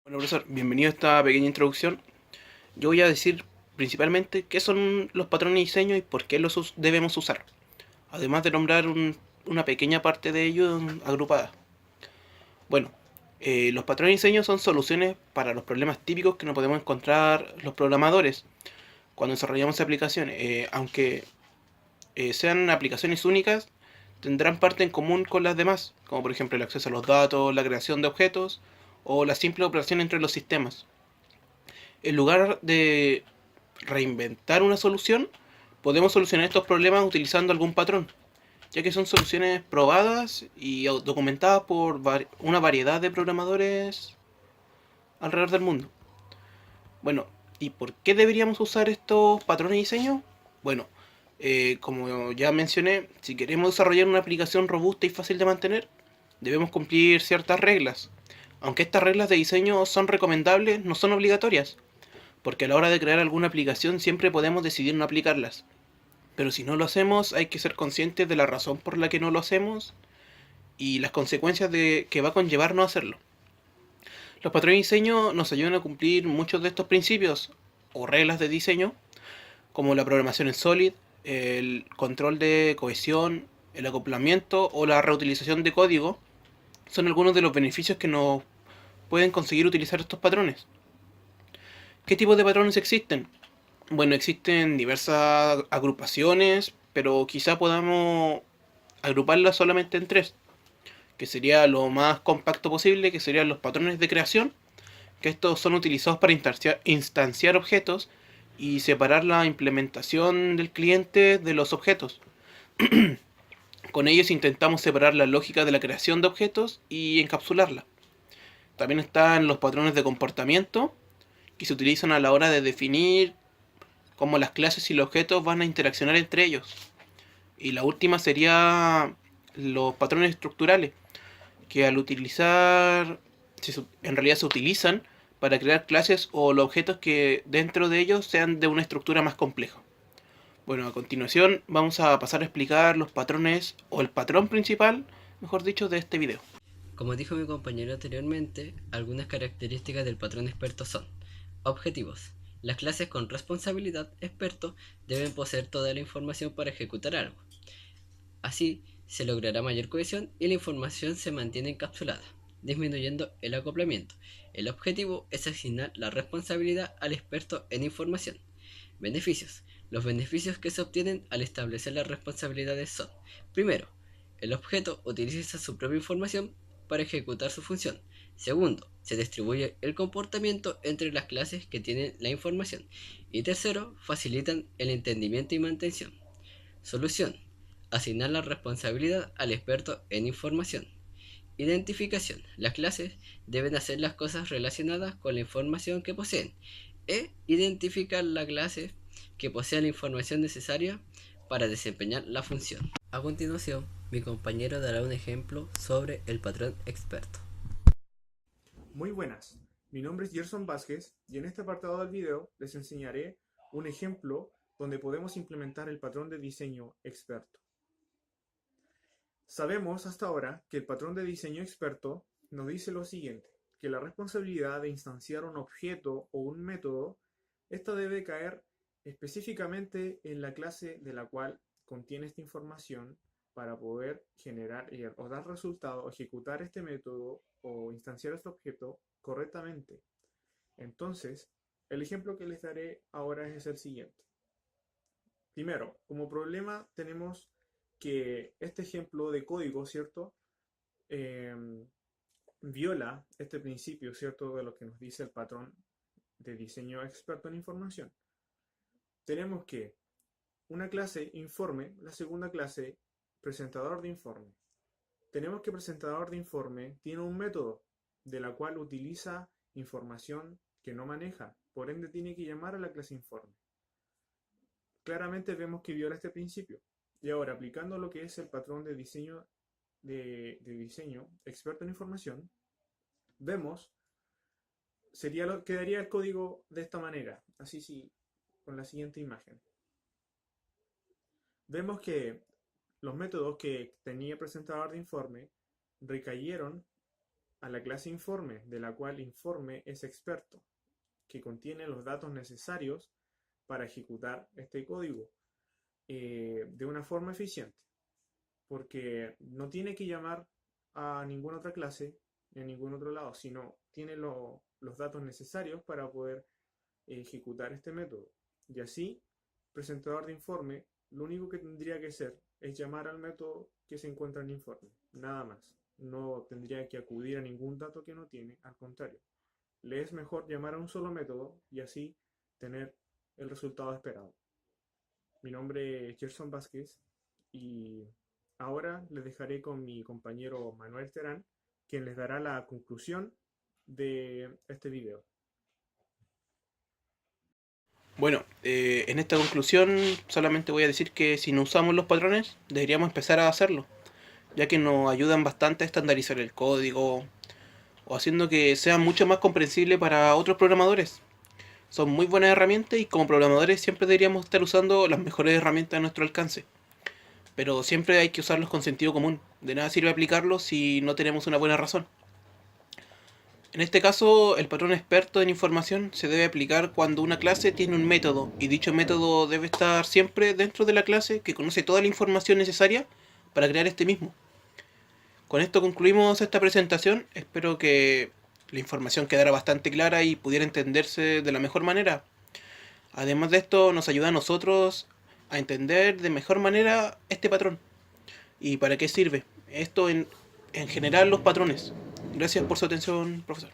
Bueno, profesor, bienvenido a esta pequeña introducción. Yo voy a decir principalmente qué son los patrones de diseño y por qué los debemos usar, además de nombrar una pequeña parte de ellos agrupada. Bueno, los patrones de diseño son soluciones para los problemas típicos que no podemos encontrar los programadores cuando desarrollamos aplicaciones. Aunque sean aplicaciones únicas, tendrán parte en común con las demás, como por ejemplo el acceso a los datos, la creación de objetos o la simple operación entre los sistemas. En lugar de reinventar una solución, podemos solucionar estos problemas utilizando algún patrón, ya que son soluciones probadas y documentadas por una variedad de programadores alrededor del mundo. Bueno, ¿y por qué deberíamos usar estos patrones de diseño? Bueno, como ya mencioné, si queremos desarrollar una aplicación robusta y fácil de mantener, debemos cumplir ciertas reglas. Aunque estas reglas de diseño son recomendables, no son obligatorias, porque a la hora de crear alguna aplicación siempre podemos decidir no aplicarlas. Pero si no lo hacemos, hay que ser conscientes de la razón por la que no lo hacemos y las consecuencias que va a conllevar no hacerlo. Los patrones de diseño nos ayudan a cumplir muchos de estos principios o reglas de diseño, como la programación en Solid, el control de cohesión, el acoplamiento o la reutilización de código, son algunos de los beneficios que nos pueden conseguir utilizar estos patrones. ¿Qué tipos de patrones existen? Bueno, existen diversas agrupaciones, pero quizá podamos agruparlas solamente en tres, que sería lo más compacto posible, que serían los patrones de creación, que estos son utilizados para instanciar objetos y separar la implementación del cliente de los objetos. Con ellos intentamos separar la lógica de la creación de objetos y encapsularla. También están los patrones de comportamiento, que se utilizan a la hora de definir cómo las clases y los objetos van a interaccionar entre ellos. Y la última sería los patrones estructurales, que al utilizar, en realidad se utilizan para crear clases o los objetos que dentro de ellos sean de una estructura más compleja. Bueno, a continuación vamos a pasar a explicar los patrones o el patrón principal, mejor dicho, de este video. Como dijo mi compañero anteriormente, algunas características del patrón experto son: objetivos. Las clases con responsabilidad experto deben poseer toda la información para ejecutar algo. Así, se logrará mayor cohesión y la información se mantiene encapsulada, disminuyendo el acoplamiento. El objetivo es asignar la responsabilidad al experto en información. Beneficios. Los beneficios que se obtienen al establecer las responsabilidades son: primero, el objeto utiliza su propia información para ejecutar su función. Segundo, se distribuye el comportamiento entre las clases que tienen la información. Y tercero, facilitan el entendimiento y mantención. Solución: asignar la responsabilidad al experto en información. Identificación. Las clases deben hacer las cosas relacionadas con la información que poseen e identificar la clase que posea la información necesaria para desempeñar la función. A continuación, mi compañero dará un ejemplo sobre el patrón experto. Muy buenas, mi nombre es Gerson Vázquez y en este apartado del video les enseñaré un ejemplo donde podemos implementar el patrón de diseño experto. Sabemos hasta ahora que el patrón de diseño experto nos dice lo siguiente, que la responsabilidad de instanciar un objeto o un método, esta debe caer específicamente en la clase de la cual contiene esta información para poder generar o dar resultado o ejecutar este método o instanciar este objeto correctamente. Entonces, el ejemplo que les daré ahora es el siguiente. Primero, como problema tenemos que este ejemplo de código, ¿cierto? Em, viola este principio, ¿cierto? De lo que nos dice el patrón de diseño experto en información. Tenemos que una clase informe, la segunda clase presentador de informe. Tenemos que presentador de informe tiene un método de la cual utiliza información que no maneja, por ende tiene que llamar a la clase informe. Claramente vemos que viola este principio. Y ahora, aplicando lo que es el patrón de diseño de diseño experto en información, vemos, quedaría el código de esta manera, así sí, con la siguiente imagen. Vemos que los métodos que tenía presentador de informe recayeron a la clase informe, de la cual informe es experto, que contiene los datos necesarios para ejecutar este código de una forma eficiente, porque no tiene que llamar a ninguna otra clase en ningún otro lado, sino tiene los datos necesarios para poder ejecutar este método. Y así, presentador de informe, lo único que tendría que hacer es llamar al método que se encuentra en el informe, nada más. No tendría que acudir a ningún dato que no tiene, al contrario. Le es mejor llamar a un solo método y así tener el resultado esperado. Mi nombre es Gerson Vázquez y ahora les dejaré con mi compañero Manuel Terán, quien les dará la conclusión de este video. Bueno, en esta conclusión solamente voy a decir que si no usamos los patrones, deberíamos empezar a hacerlo, ya que nos ayudan bastante a estandarizar el código o haciendo que sea mucho más comprensible para otros programadores. Son muy buenas herramientas y como programadores siempre deberíamos estar usando las mejores herramientas a nuestro alcance. Pero siempre hay que usarlos con sentido común. De nada sirve aplicarlos si no tenemos una buena razón. En este caso, el patrón experto en información se debe aplicar cuando una clase tiene un método, y dicho método debe estar siempre dentro de la clase que conoce toda la información necesaria para crear este mismo. Con esto concluimos esta presentación, espero que la información quedara bastante clara y pudiera entenderse de la mejor manera. Además de esto, nos ayuda a nosotros a entender de mejor manera este patrón y para qué sirve. Esto en general los patrones. Gracias por su atención, profesor.